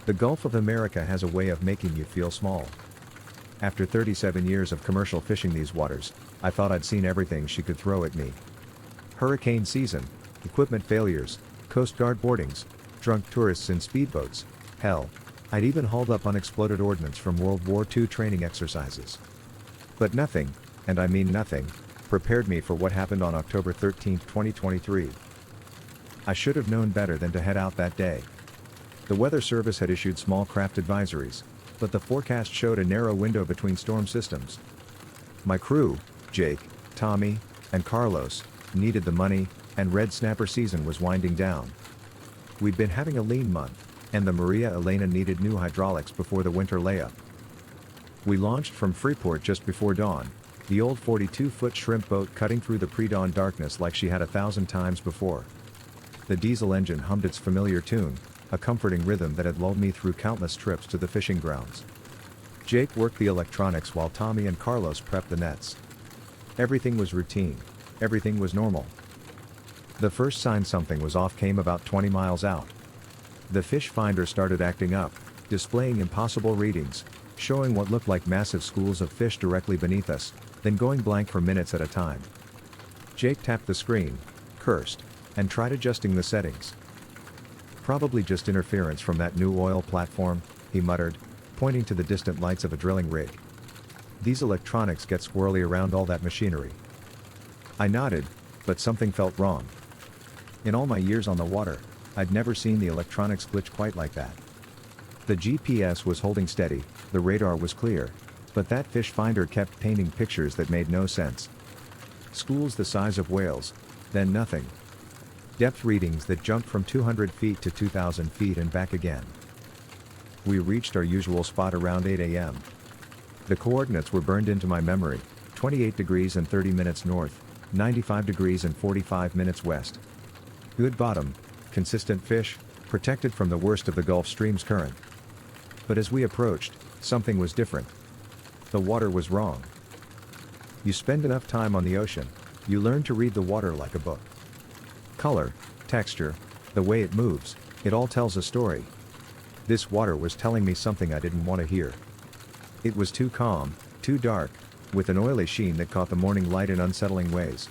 The Gulf of America has a way of making you feel small. After 37 years of commercial fishing these waters, I thought I'd seen everything she could throw at me. Hurricane season, equipment failures, Coast Guard boardings, drunk tourists in speedboats, hell, I'd even hauled up unexploded ordnance from World War II training exercises. But nothing, and I mean nothing, prepared me for what happened on October 13, 2023. I should have known better than to head out that day. The Weather Service had issued small craft advisories, but the forecast showed a narrow window between storm systems. My crew, Jake, Tommy, and Carlos, needed the money, and red snapper season was winding down. We'd been having a lean month, and the Maria Elena needed new hydraulics before the winter layup. We launched from Freeport just before dawn, the old 42-foot shrimp boat cutting through the pre-dawn darkness like she had 1,000 times before. The diesel engine hummed its familiar tune, a comforting rhythm that had lulled me through countless trips to the fishing grounds. Jake worked the electronics while Tommy and Carlos prepped the nets. Everything was routine. Everything was normal. The first sign something was off came about 20 miles out. The fish finder started acting up, displaying impossible readings, showing what looked like massive schools of fish directly beneath us, then going blank for minutes at a time. Jake tapped the screen, cursed, and tried adjusting the settings. "Probably just interference from that new oil platform," he muttered, pointing to the distant lights of a drilling rig. "These electronics get squirrely around all that machinery." I nodded, but something felt wrong. In all my years on the water, I'd never seen the electronics glitch quite like that. The GPS was holding steady, the radar was clear, but that fish finder kept painting pictures that made no sense. Schools the size of whales, then nothing. Depth readings that jumped from 200 feet to 2,000 feet and back again. We reached our usual spot around 8 a.m. The coordinates were burned into my memory: 28 degrees and 30 minutes north, 95 degrees and 45 minutes west. Good bottom, consistent fish, protected from the worst of the Gulf Stream's current. But as we approached, something was different. The water was wrong. You spend enough time on the ocean, you learn to read the water like a book. Color, texture, the way it moves, it all tells a story. This water was telling me something I didn't want to hear. It was too calm, too dark, with an oily sheen that caught the morning light in unsettling ways.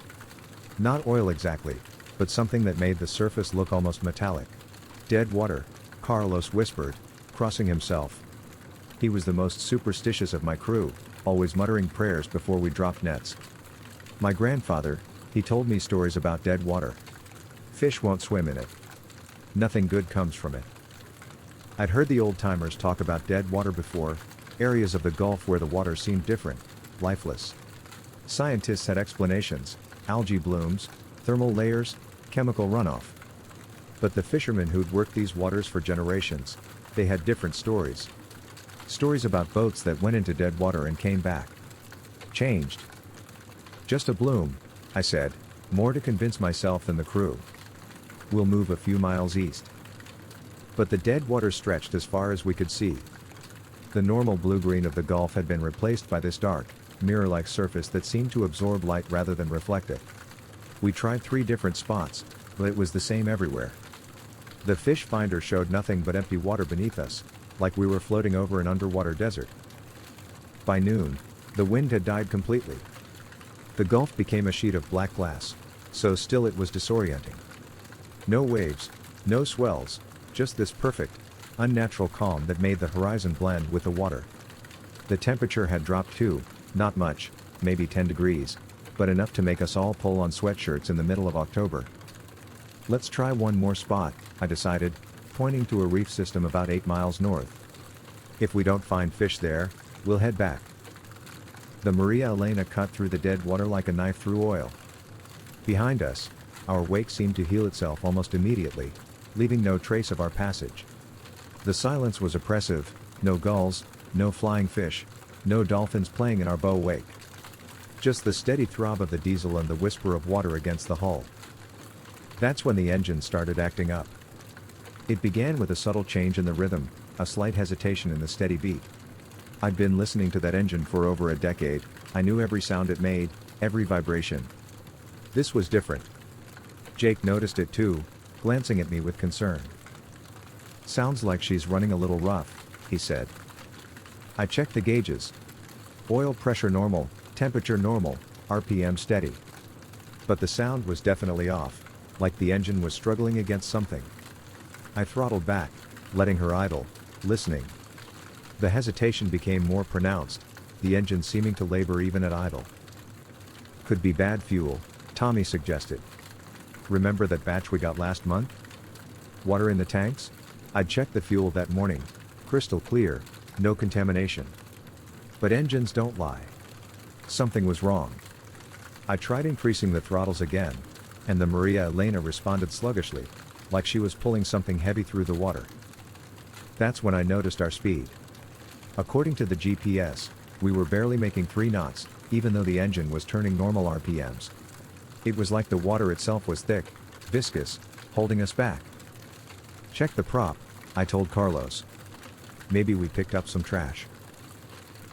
Not oil exactly, but something that made the surface look almost metallic. "Dead water," Carlos whispered, crossing himself. He was the most superstitious of my crew, always muttering prayers before we dropped nets. My grandfather, he told me stories about dead water. Fish won't swim in it. Nothing good comes from it. I'd heard the old-timers talk about dead water before, areas of the Gulf where the water seemed different, lifeless. Scientists had explanations: algae blooms, thermal layers, chemical runoff. But the fishermen who'd worked these waters for generations, they had different stories. Stories about boats that went into dead water and came back. Changed. "Just a bloom," I said, more to convince myself than the crew. "We'll move a few miles east." But the dead water stretched as far as we could see. The normal blue-green of the Gulf had been replaced by this dark, mirror-like surface that seemed to absorb light rather than reflect it. We tried 3 different spots, but it was the same everywhere. The fish finder showed nothing but empty water beneath us, like we were floating over an underwater desert. By noon, the wind had died completely. The Gulf became a sheet of black glass, so still it was disorienting. No waves, no swells, just this perfect, unnatural calm that made the horizon blend with the water. The temperature had dropped too, not much, maybe 10 degrees, but enough to make us all pull on sweatshirts in the middle of October. "Let's try one more spot," I decided, pointing to a reef system about 8 miles north. "If we don't find fish there, we'll head back." The Maria Elena cut through the dead water like a knife through oil. Behind us, our wake seemed to heal itself almost immediately, leaving no trace of our passage. The silence was oppressive: no gulls, no flying fish, no dolphins playing in our bow wake. Just the steady throb of the diesel and the whisper of water against the hull. That's when the engine started acting up. It began with a subtle change in the rhythm, a slight hesitation in the steady beat. I'd been listening to that engine for over a decade, I knew every sound it made, every vibration. This was different. Jake noticed it too, glancing at me with concern. Sounds like she's running a little rough, he said. I checked the gauges. Oil pressure normal, temperature normal, RPM steady. But the sound was definitely off, like the engine was struggling against something. I throttled back, letting her idle, listening. The hesitation became more pronounced, the engine seeming to labor even at idle. Could be bad fuel, Tommy suggested. Remember that batch we got last month? Water in the tanks? I'd checked the fuel that morning, crystal clear, no contamination. But engines don't lie. Something was wrong. I tried increasing the throttles again, and the Maria Elena responded sluggishly, like she was pulling something heavy through the water. That's when I noticed our speed. According to the GPS, we were barely making 3 knots, even though the engine was turning normal RPMs. It was like the water itself was thick, viscous, holding us back. Check the prop, I told Carlos. Maybe we picked up some trash.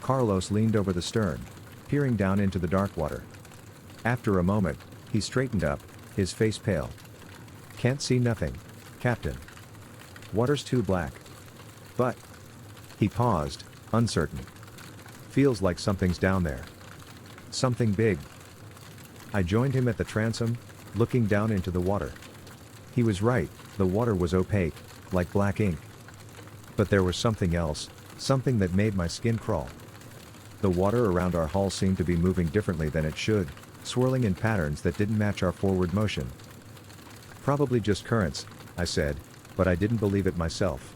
Carlos leaned over the stern, peering down into the dark water. After a moment, he straightened up, his face pale. Can't see nothing, Captain. Water's too black. But. He paused, uncertain. Feels like something's down there. Something big. I joined him at the transom, looking down into the water. He was right, the water was opaque, like black ink. But there was something else, something that made my skin crawl. The water around our hull seemed to be moving differently than it should, swirling in patterns that didn't match our forward motion. Probably just currents, I said, but I didn't believe it myself.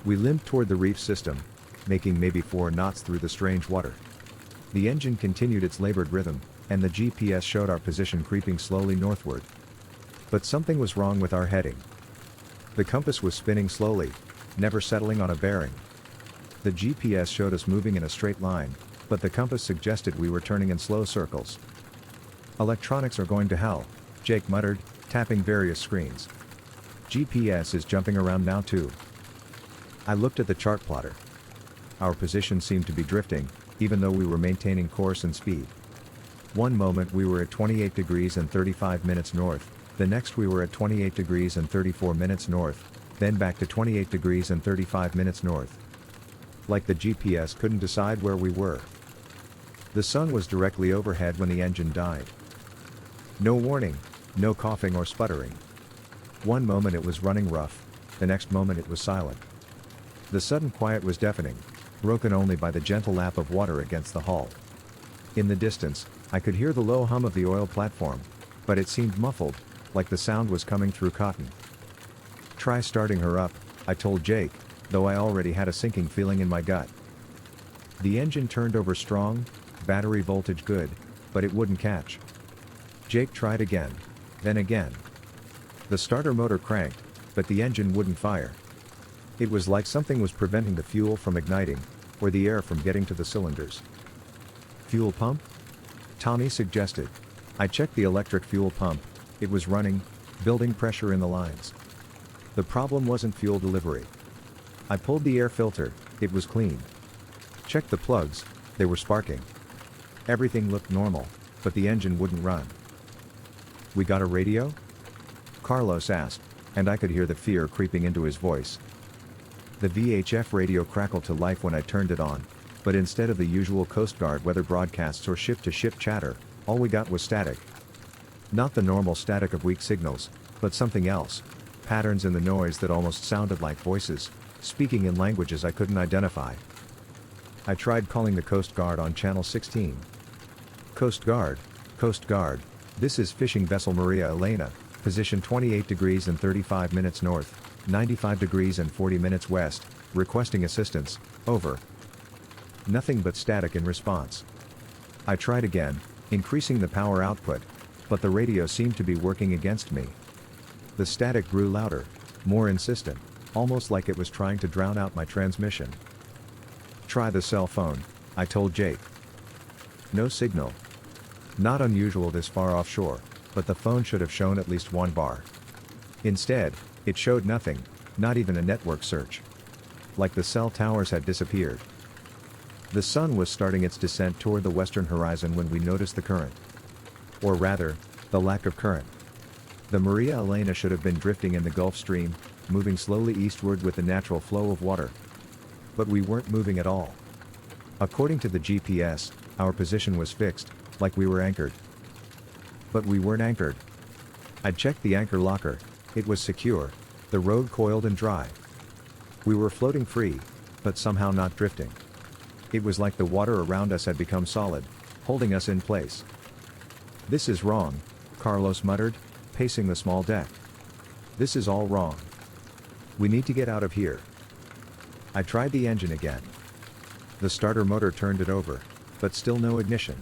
We limped toward the reef system, making maybe 4 knots through the strange water. The engine continued its labored rhythm, and the GPS showed our position creeping slowly northward. But something was wrong with our heading. The compass was spinning slowly, never settling on a bearing. The GPS showed us moving in a straight line, but the compass suggested we were turning in slow circles. Electronics are going to hell, Jake muttered, tapping various screens. GPS is jumping around now too. I looked at the chart plotter. Our position seemed to be drifting, even though we were maintaining course and speed. One moment we were at 28 degrees and 35 minutes north, the next we were at 28 degrees and 34 minutes north, then back to 28 degrees and 35 minutes north. Like the GPS couldn't decide where we were. The sun was directly overhead when the engine died. No warning, no coughing or sputtering. One moment it was running rough, the next moment it was silent. The sudden quiet was deafening, broken only by the gentle lap of water against the hull. In the distance, I could hear the low hum of the oil platform, but it seemed muffled, like the sound was coming through cotton. Try starting her up, I told Jake, though I already had a sinking feeling in my gut. The engine turned over strong, battery voltage good, but it wouldn't catch. Jake tried again, then again. The starter motor cranked, but the engine wouldn't fire. It was like something was preventing the fuel from igniting, or the air from getting to the cylinders. Fuel pump? Tommy suggested. I checked the electric fuel pump, it was running, building pressure in the lines. The problem wasn't fuel delivery. I pulled the air filter, it was clean. Checked the plugs, they were sparking. Everything looked normal, but the engine wouldn't run. We got a radio? Carlos asked, and I could hear the fear creeping into his voice. The VHF radio crackled to life when I turned it on, but instead of the usual Coast Guard weather broadcasts or ship-to-ship chatter, all we got was static. Not the normal static of weak signals, but something else, patterns in the noise that almost sounded like voices, speaking in languages I couldn't identify. I tried calling the Coast Guard on Channel 16. Coast Guard, this is fishing vessel Maria Elena, position 28 degrees and 35 minutes north, 95 degrees and 40 minutes west, requesting assistance, over. Nothing but static in response. I tried again, increasing the power output, but the radio seemed to be working against me. The static grew louder, more insistent, almost like it was trying to drown out my transmission. Try the cell phone, I told Jake. No signal. Not unusual this far offshore, but the phone should have shown at least 1 bar. Instead, it showed nothing, not even a network search. Like the cell towers had disappeared. The sun was starting its descent toward the western horizon when we noticed the current. Or rather, the lack of current. The Maria Elena should have been drifting in the Gulf Stream, moving slowly eastward with the natural flow of water. But we weren't moving at all. According to the GPS, our position was fixed, like we were anchored. But we weren't anchored. I checked the anchor locker, it was secure, the road coiled and dry. We were floating free, but somehow not drifting. It was like the water around us had become solid, holding us in place. "This is wrong," Carlos muttered, pacing the small deck. "This is all wrong. We need to get out of here." I tried the engine again. The starter motor turned it over, but still no ignition.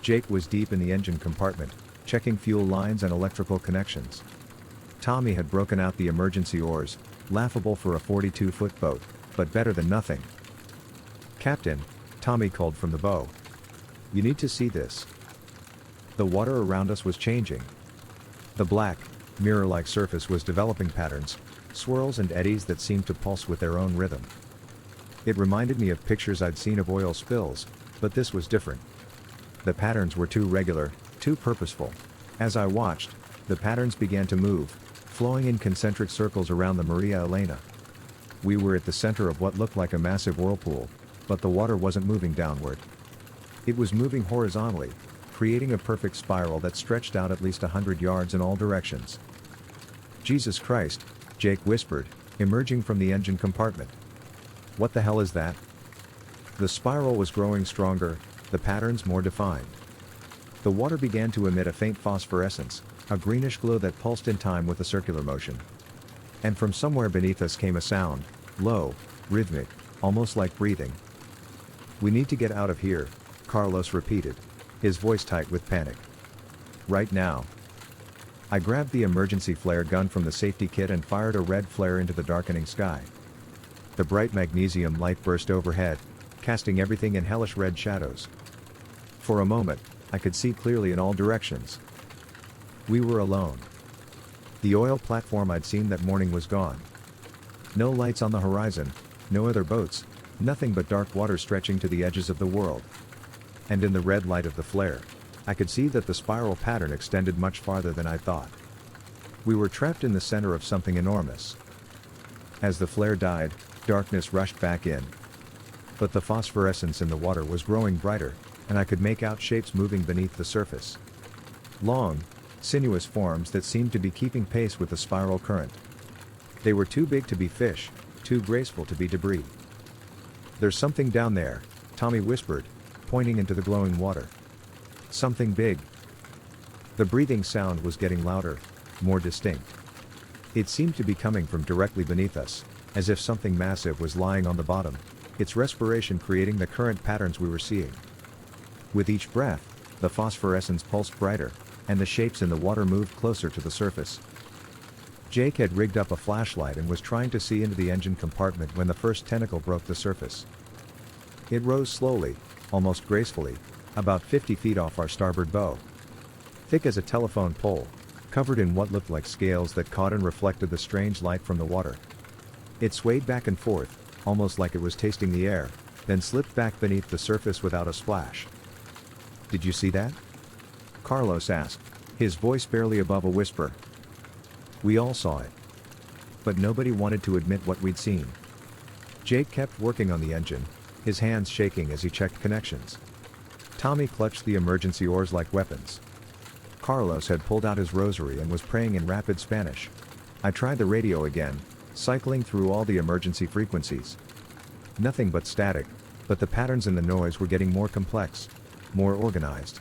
Jake was deep in the engine compartment, checking fuel lines and electrical connections. Tommy had broken out the emergency oars, laughable for a 42-foot boat, but better than nothing. "Captain," Tommy called from the bow. "You need to see this." The water around us was changing. The black, mirror-like surface was developing patterns, swirls and eddies that seemed to pulse with their own rhythm. It reminded me of pictures I'd seen of oil spills, but this was different. The patterns were too regular, too purposeful. As I watched, the patterns began to move, flowing in concentric circles around the Maria Elena. We were at the center of what looked like a massive whirlpool, but the water wasn't moving downward. It was moving horizontally, creating a perfect spiral that stretched out at least 100 yards in all directions. "Jesus Christ," Jake whispered, emerging from the engine compartment. "What the hell is that?" The spiral was growing stronger, the patterns more defined. The water began to emit a faint phosphorescence, a greenish glow that pulsed in time with the circular motion. And from somewhere beneath us came a sound, low, rhythmic, almost like breathing. "We need to get out of here," Carlos repeated, his voice tight with panic. "Right now." I grabbed the emergency flare gun from the safety kit and fired a red flare into the darkening sky. The bright magnesium light burst overhead, casting everything in hellish red shadows. For a moment, I could see clearly in all directions. We were alone. The oil platform I'd seen that morning was gone. No lights on the horizon, no other boats, nothing but dark water stretching to the edges of the world. And in the red light of the flare, I could see that the spiral pattern extended much farther than I thought. We were trapped in the center of something enormous. As the flare died, darkness rushed back in. But the phosphorescence in the water was growing brighter, and I could make out shapes moving beneath the surface. Long, sinuous forms that seemed to be keeping pace with the spiral current. They were too big to be fish, too graceful to be debris. "There's something down there," Tommy whispered, pointing into the glowing water. "Something big." The breathing sound was getting louder, more distinct. It seemed to be coming from directly beneath us, as if something massive was lying on the bottom, its respiration creating the current patterns we were seeing. With each breath, the phosphorescence pulsed brighter, and the shapes in the water moved closer to the surface. Jake had rigged up a flashlight and was trying to see into the engine compartment when the first tentacle broke the surface. It rose slowly, almost gracefully, about 50 feet off our starboard bow. Thick as a telephone pole, covered in what looked like scales that caught and reflected the strange light from the water. It swayed back and forth, almost like it was tasting the air, then slipped back beneath the surface without a splash. "Did you see that?" Carlos asked, his voice barely above a whisper. We all saw it. But nobody wanted to admit what we'd seen. Jake kept working on the engine, his hands shaking as he checked connections. Tommy clutched the emergency oars like weapons. Carlos had pulled out his rosary and was praying in rapid Spanish. I tried the radio again, cycling through all the emergency frequencies. Nothing but static, but the patterns in the noise were getting more complex, more organized.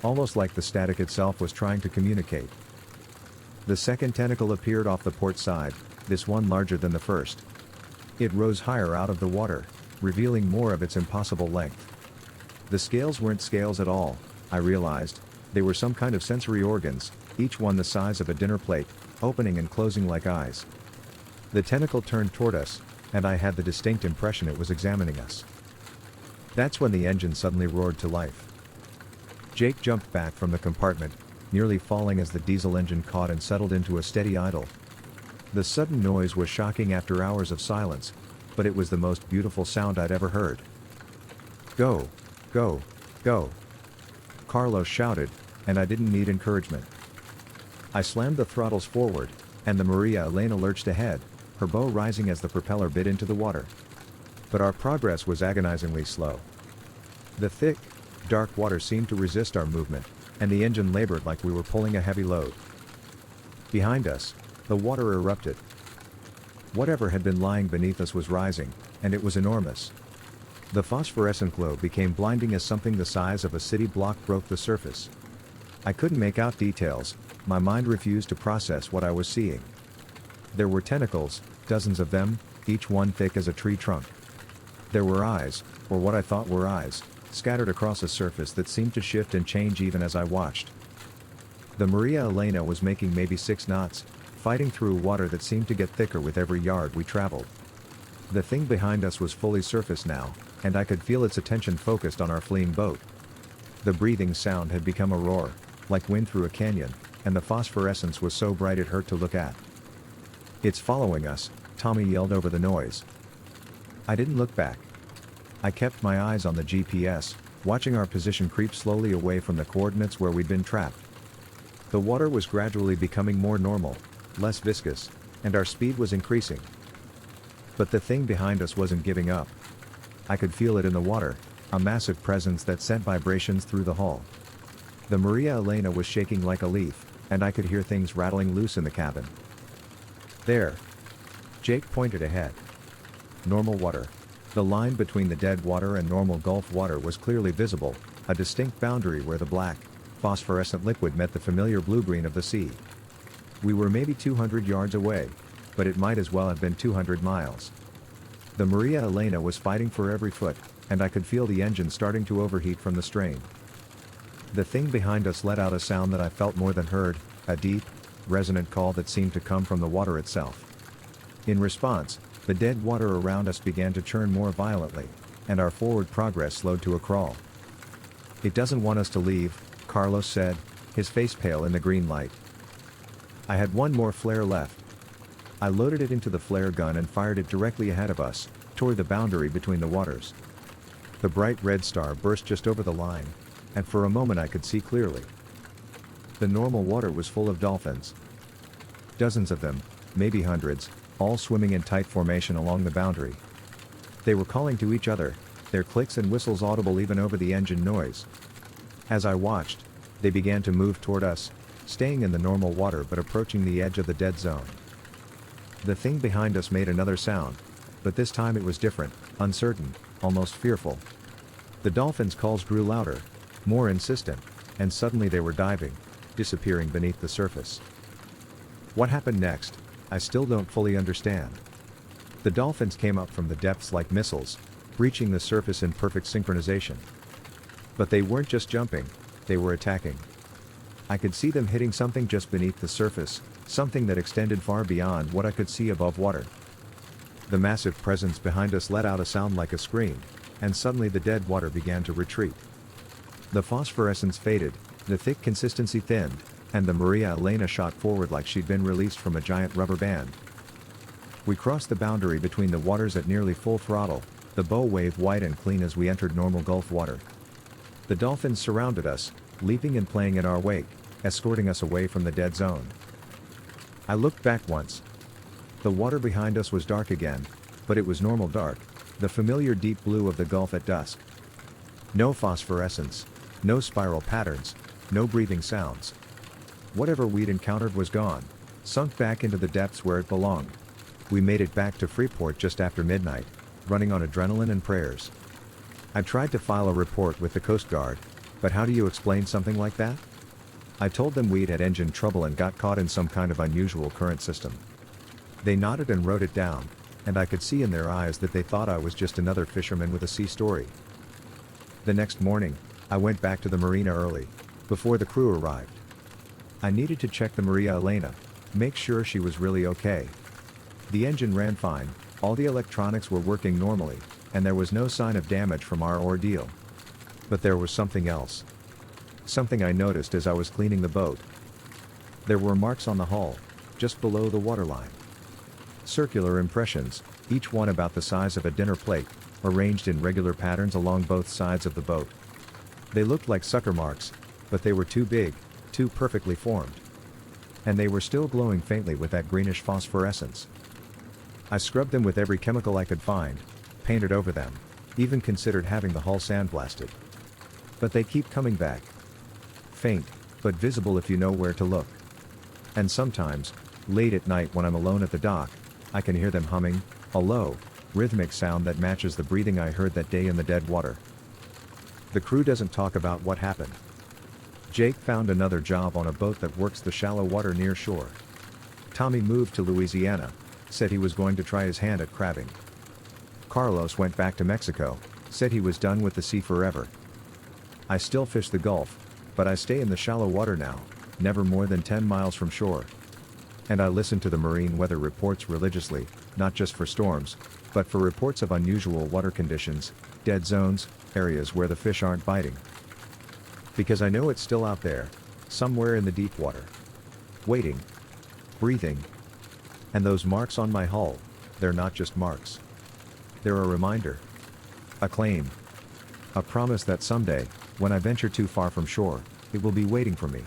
Almost like the static itself was trying to communicate. The second tentacle appeared off the port side, this one larger than the first. It rose higher out of the water, revealing more of its impossible length. The scales weren't scales at all, I realized. They were some kind of sensory organs, each one the size of a dinner plate, opening and closing like eyes. The tentacle turned toward us, and I had the distinct impression it was examining us. That's when the engine suddenly roared to life. Jake jumped back from the compartment, nearly falling as the diesel engine caught and settled into a steady idle. The sudden noise was shocking after hours of silence, but it was the most beautiful sound I'd ever heard. "Go! Go! Go!" Carlos shouted, and I didn't need encouragement. I slammed the throttles forward, and the Maria Elena lurched ahead, her bow rising as the propeller bit into the water. But our progress was agonizingly slow. The thick, dark water seemed to resist our movement, and the engine labored like we were pulling a heavy load. Behind us, the water erupted. Whatever had been lying beneath us was rising, and it was enormous. The phosphorescent glow became blinding as something the size of a city block broke the surface. I couldn't make out details, my mind refused to process what I was seeing. There were tentacles, dozens of them, each one thick as a tree trunk. There were eyes, or what I thought were eyes, scattered across a surface that seemed to shift and change even as I watched. The Maria Elena was making maybe 6 knots, fighting through water that seemed to get thicker with every yard we traveled. The thing behind us was fully surface now, and I could feel its attention focused on our fleeing boat. The breathing sound had become a roar, like wind through a canyon, and the phosphorescence was so bright it hurt to look at. "It's following us," Tommy yelled over the noise. I didn't look back. I kept my eyes on the GPS, watching our position creep slowly away from the coordinates where we'd been trapped. The water was gradually becoming more normal, less viscous, and our speed was increasing. But the thing behind us wasn't giving up. I could feel it in the water, a massive presence that sent vibrations through the hull. The Maria Elena was shaking like a leaf, and I could hear things rattling loose in the cabin. "There." Jake pointed ahead. Normal water. The line between the dead water and normal Gulf water was clearly visible, a distinct boundary where the black, phosphorescent liquid met the familiar blue-green of the sea. We were maybe 200 yards away, but it might as well have been 200 miles. The Maria Elena was fighting for every foot, and I could feel the engine starting to overheat from the strain. The thing behind us let out a sound that I felt more than heard, a deep, resonant call that seemed to come from the water itself. In response, the dead water around us began to churn more violently, and our forward progress slowed to a crawl. "It doesn't want us to leave," Carlos said, his face pale in the green light. I had one more flare left. I loaded it into the flare gun and fired it directly ahead of us, toward the boundary between the waters. The bright red star burst just over the line, and for a moment I could see clearly. The normal water was full of dolphins. Dozens of them, maybe hundreds, all swimming in tight formation along the boundary. They were calling to each other, their clicks and whistles audible even over the engine noise. As I watched, they began to move toward us, staying in the normal water but approaching the edge of the dead zone. The thing behind us made another sound, but this time it was different, uncertain, almost fearful. The dolphins' calls grew louder, more insistent, and suddenly they were diving, disappearing beneath the surface. What happened next, I still don't fully understand. The dolphins came up from the depths like missiles, reaching the surface in perfect synchronization. But they weren't just jumping, they were attacking. I could see them hitting something just beneath the surface, something that extended far beyond what I could see above water. The massive presence behind us let out a sound like a scream, and suddenly the dead water began to retreat. The phosphorescence faded, the thick consistency thinned, and the Maria Elena shot forward like she'd been released from a giant rubber band. We crossed the boundary between the waters at nearly full throttle, the bow waved white and clean as we entered normal Gulf water. The dolphins surrounded us, leaping and playing in our wake, escorting us away from the dead zone. I looked back once. The water behind us was dark again, but it was normal dark, the familiar deep blue of the Gulf at dusk. No phosphorescence, no spiral patterns, no breathing sounds. Whatever we'd encountered was gone, sunk back into the depths where it belonged. We made it back to Freeport just after midnight, running on adrenaline and prayers. I tried to file a report with the Coast Guard, but how do you explain something like that? I told them we'd had engine trouble and got caught in some kind of unusual current system. They nodded and wrote it down, and I could see in their eyes that they thought I was just another fisherman with a sea story. The next morning, I went back to the marina early, before the crew arrived. I needed to check the Maria Elena, make sure she was really okay. The engine ran fine, all the electronics were working normally, and there was no sign of damage from our ordeal. But there was something else. Something I noticed as I was cleaning the boat. There were marks on the hull, just below the waterline. Circular impressions, each one about the size of a dinner plate, arranged in regular patterns along both sides of the boat. They looked like sucker marks, but they were too big, too perfectly formed. And they were still glowing faintly with that greenish phosphorescence. I scrubbed them with every chemical I could find, painted over them, even considered having the hull sandblasted. But they keep coming back. Faint, but visible if you know where to look. And sometimes, late at night when I'm alone at the dock, I can hear them humming, a low, rhythmic sound that matches the breathing I heard that day in the dead water. The crew doesn't talk about what happened. Jake found another job on a boat that works the shallow water near shore. Tommy moved to Louisiana, said he was going to try his hand at crabbing. Carlos went back to Mexico, said he was done with the sea forever. I still fish the Gulf, but I stay in the shallow water now, never more than 10 miles from shore. And I listen to the marine weather reports religiously, not just for storms, but for reports of unusual water conditions, dead zones, areas where the fish aren't biting. Because I know it's still out there, somewhere in the deep water. Waiting. Breathing. And those marks on my hull, they're not just marks. They're a reminder. A claim. A promise that someday, when I venture too far from shore, it will be waiting for me.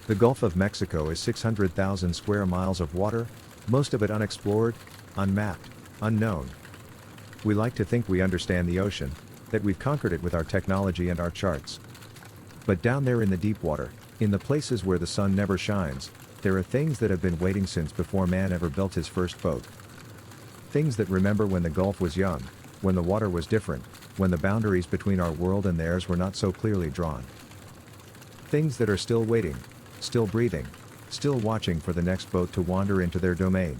The Gulf of Mexico is 600,000 square miles of water, most of it unexplored, unmapped, unknown. We like to think we understand the ocean, that we've conquered it with our technology and our charts. But down there in the deep water, in the places where the sun never shines, there are things that have been waiting since before man ever built his first boat. Things that remember when the Gulf was young, when the water was different, when the boundaries between our world and theirs were not so clearly drawn. Things that are still waiting, still breathing, still watching for the next boat to wander into their domain.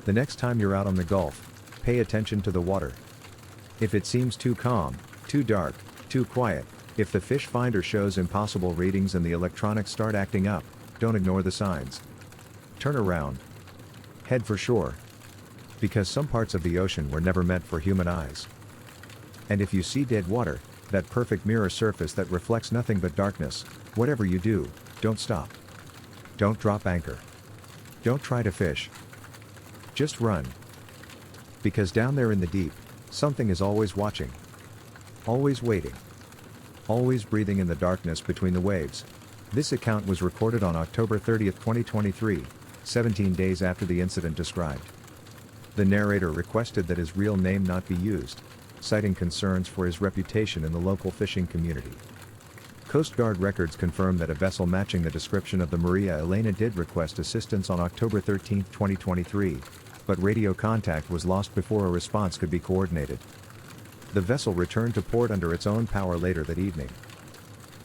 The next time you're out on the Gulf, pay attention to the water. If it seems too calm, too dark, too quiet, if the fish finder shows impossible readings and the electronics start acting up, don't ignore the signs. Turn around. Head for shore. Because some parts of the ocean were never meant for human eyes. And if you see dead water, that perfect mirror surface that reflects nothing but darkness, whatever you do, don't stop. Don't drop anchor. Don't try to fish. Just run. Because down there in the deep, something is always watching. Always waiting. Always breathing in the darkness between the waves. This account was recorded on October 30, 2023, 17 days after the incident described. The narrator requested that his real name not be used, citing concerns for his reputation in the local fishing community. Coast Guard records confirm that a vessel matching the description of the Maria Elena did request assistance on October 13, 2023, but radio contact was lost before a response could be coordinated. The vessel returned to port under its own power later that evening.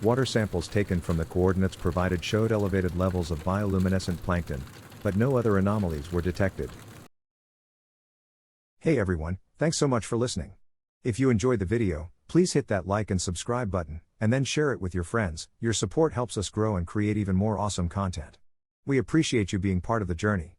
Water samples taken from the coordinates provided showed elevated levels of bioluminescent plankton, but no other anomalies were detected. Hey everyone, thanks so much for listening. If you enjoyed the video, please hit that like and subscribe button, and then share it with your friends. Your support helps us grow and create even more awesome content. We appreciate you being part of the journey.